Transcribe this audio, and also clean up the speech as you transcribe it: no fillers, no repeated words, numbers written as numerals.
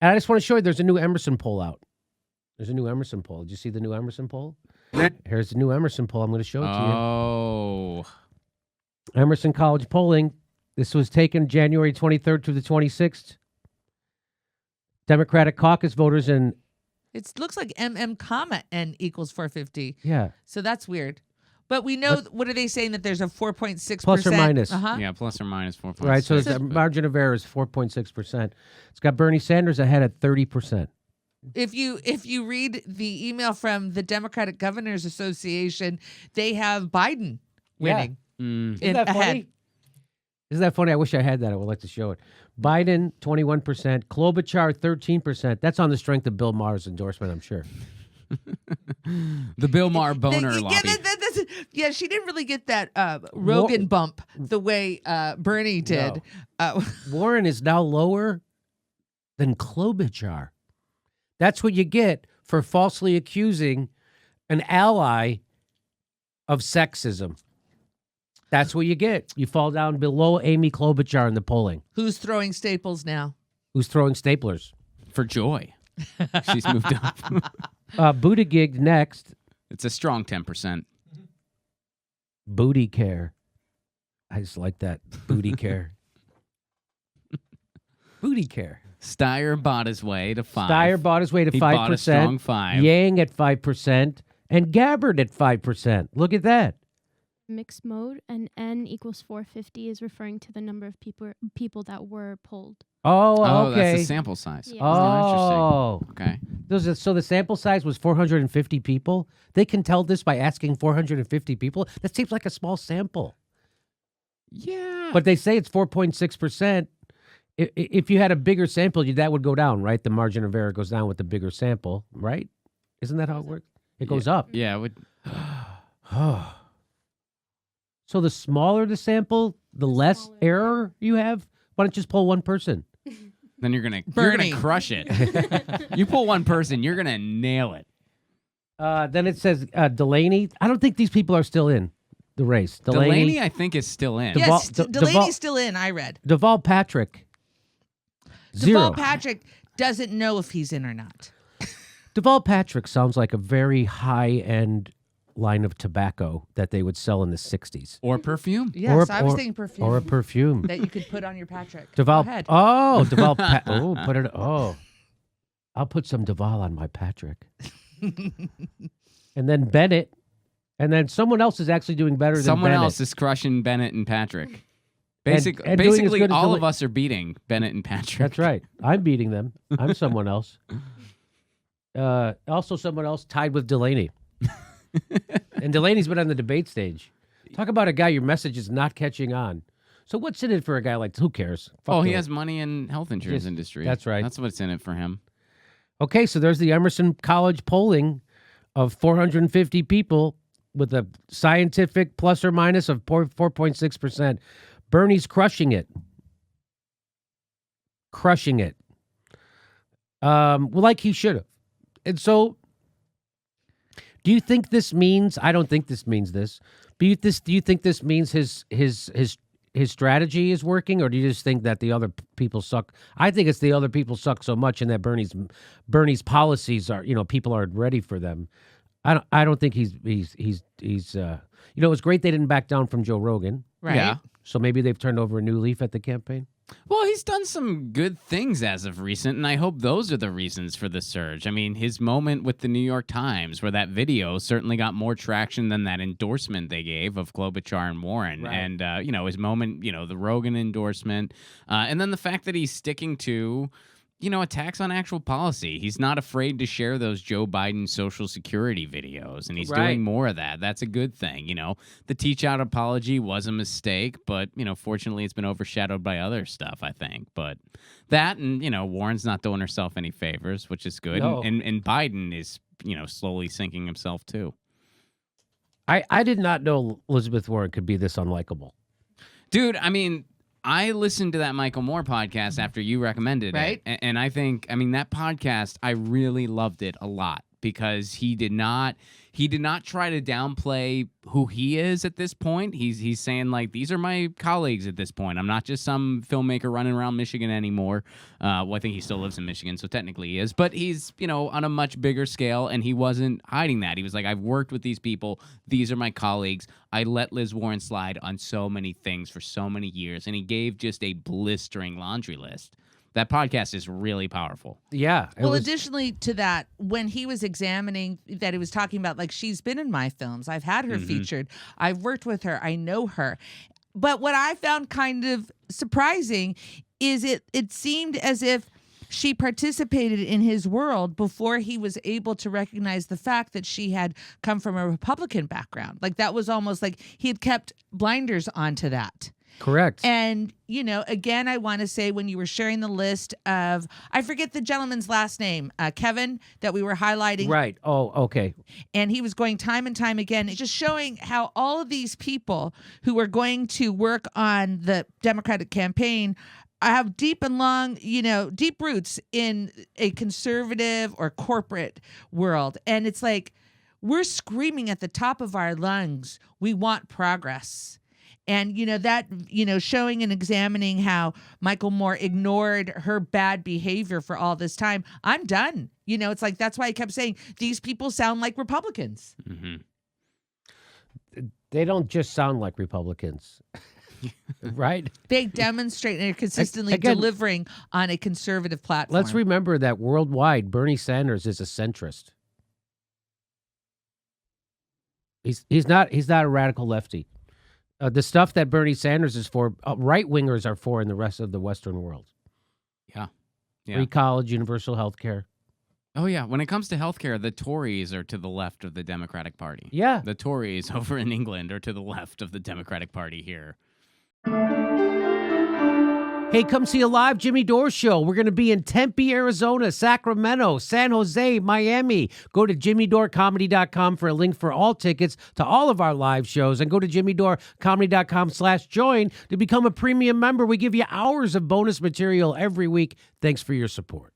And I just want to show you, there's a new Emerson poll out. There's a new Emerson poll. Did you see the new Emerson poll? Here's the new Emerson poll. I'm going to show it to you. Oh. Emerson College polling. This was taken January 23rd through the 26th. Democratic caucus voters and... It looks like comma N equals 450. Yeah. So that's weird. But we know, what are they saying, that there's a 4.6%? Plus or minus. Uh-huh. Yeah, plus or minus 4.6. Right, so the margin of error is 4.6%. It's got Bernie Sanders ahead at 30%. If you read the email from the Democratic Governors Association, they have Biden winning. Isn't that funny? Isn't that funny? I wish I had that. I would like to show it. Biden, 21%. Klobuchar, 13%. That's on the strength of Bill Maher's endorsement, I'm sure. The Bill Maher boner lobby. Yeah, she didn't really get that Rogan bump the way Bernie did. No. Warren is now lower than Klobuchar. That's what you get for falsely accusing an ally of sexism. That's what you get. You fall down below Amy Klobuchar in the polling. Who's throwing staples now? Who's throwing staplers? For joy. She's moved up. Buttigieg next. It's a strong 10%. Booty care. I just like that. Booty care. Booty care. Steyer bought his way to 5. Steyer bought his way to 5%. Bought a strong 5. Yang at 5%. And Gabbard at 5%. Look at that. Mixed mode, and N equals 450 is referring to the number of people that were polled. Oh, okay. That's the sample size. Yeah. Oh, interesting. Okay. So the sample size was 450 people. They can tell this by asking 450 people. That seems like a small sample. Yeah. But they say it's 4.6%. If you had a bigger sample, that would go down, right? The margin of error goes down with the bigger sample, right? Isn't that how it works? It goes up. Yeah, it would. So the smaller the sample, the less error you have. Why don't you just pull one person? Then you're gonna Bernie. crush it. You pull one person, you're gonna nail it. Then it says Delaney. I don't think these people are still in the race. Delaney, I think, is still in. Yes, Deval- Delaney's still in, I read. Deval Patrick. 0. Deval Patrick doesn't know if he's in or not. Deval Patrick sounds like a very high-end line of tobacco that they would sell in the 60s. Or perfume. Yes, I was thinking perfume. Or a perfume. That you could put on your Patrick. Deval. Go ahead. Oh, Deval. Put it. Oh, I'll put some Deval on my Patrick. And then Bennett. And then someone else is actually doing better than Someone Bennett. else is crushing Bennett and Patrick. And doing as Basically, good as all of us are beating Bennett and Patrick. That's right. I'm beating them. I'm someone else. Also, someone else tied with Delaney. And Delaney's been on the debate stage. Talk about a guy your message is not catching on. So what's in it for a guy like, who cares? Fuck He you. has money in health insurance industry. That's right. That's what's in it for him. Okay, so there's the Emerson College polling of 450 people with a scientific plus or minus of 4.6%. Bernie's crushing it. Crushing it. Well, like he should have. And so, do you think this means? I don't think this means this. Do you think this means his strategy is working, or do you just think that the other people suck? I think it's the other people suck so much, and that Bernie's policies are, people aren't ready for them. I don't think he's it was great they didn't back down from Joe Rogan. Right. Yeah. So maybe they've turned over a new leaf at the campaign. Well, he's done some good things as of recent, and I hope those are the reasons for the surge. I mean, his moment with the New York Times, where that video certainly got more traction than that endorsement they gave of Klobuchar and Warren. Right. And, his moment, the Rogan endorsement, and then the fact that he's sticking to, attacks on actual policy. He's not afraid to share those Joe Biden Social Security videos, and he's doing more of that. That's a good thing. The Teach Out apology was a mistake, but, fortunately it's been overshadowed by other stuff, I think. But that and, Warren's not doing herself any favors, which is good. No. And Biden is, slowly sinking himself, too. I did not know Elizabeth Warren could be this unlikable. Dude, I mean, I listened to that Michael Moore podcast after you recommended Right. it. And I think, that podcast, I really loved it a lot because he did not try to downplay who he is at this point. He's saying, like, these are my colleagues at this point. I'm not just some filmmaker running around Michigan anymore. Well, I think he still lives in Michigan, so technically he is. But he's, on a much bigger scale, and he wasn't hiding that. He was like, I've worked with these people. These are my colleagues. I let Liz Warren slide on so many things for so many years, and he gave just a blistering laundry list. That podcast is really powerful. Yeah. Well, additionally to that, when he was examining that, he was talking about, like, she's been in my films. I've had her featured. I've worked with her. I know her. But what I found kind of surprising is it seemed as if she participated in his world before he was able to recognize the fact that she had come from a Republican background. Like, that was almost like he had kept blinders onto that. Correct. And, again, I want to say, when you were sharing the list of, I forget the gentleman's last name, Kevin, that we were highlighting. Right. Oh, okay. And he was going time and time again, just showing how all of these people who are going to work on the Democratic campaign have deep and long, deep roots in a conservative or corporate world. And it's like, we're screaming at the top of our lungs, we want progress. And, showing and examining how Michael Moore ignored her bad behavior for all this time. I'm done. It's like, that's why I kept saying, these people sound like Republicans. Mm-hmm. They don't just sound like Republicans, right? They demonstrate and are consistently Again, delivering on a conservative platform. Let's remember that worldwide, Bernie Sanders is a centrist. He's not a radical lefty. The stuff that Bernie Sanders is for, right-wingers are for in the rest of the Western world. Yeah. Free college, universal health care. Oh, yeah. When it comes to healthcare, the Tories are to the left of the Democratic Party. Yeah. The Tories over in England are to the left of the Democratic Party here. Hey, come see a live Jimmy Dore show. We're going to be in Tempe, Arizona, Sacramento, San Jose, Miami. Go to jimmydorecomedy.com for a link for all tickets to all of our live shows, and go to jimmydorecomedy.com/join to become a premium member. We give you hours of bonus material every week. Thanks for your support.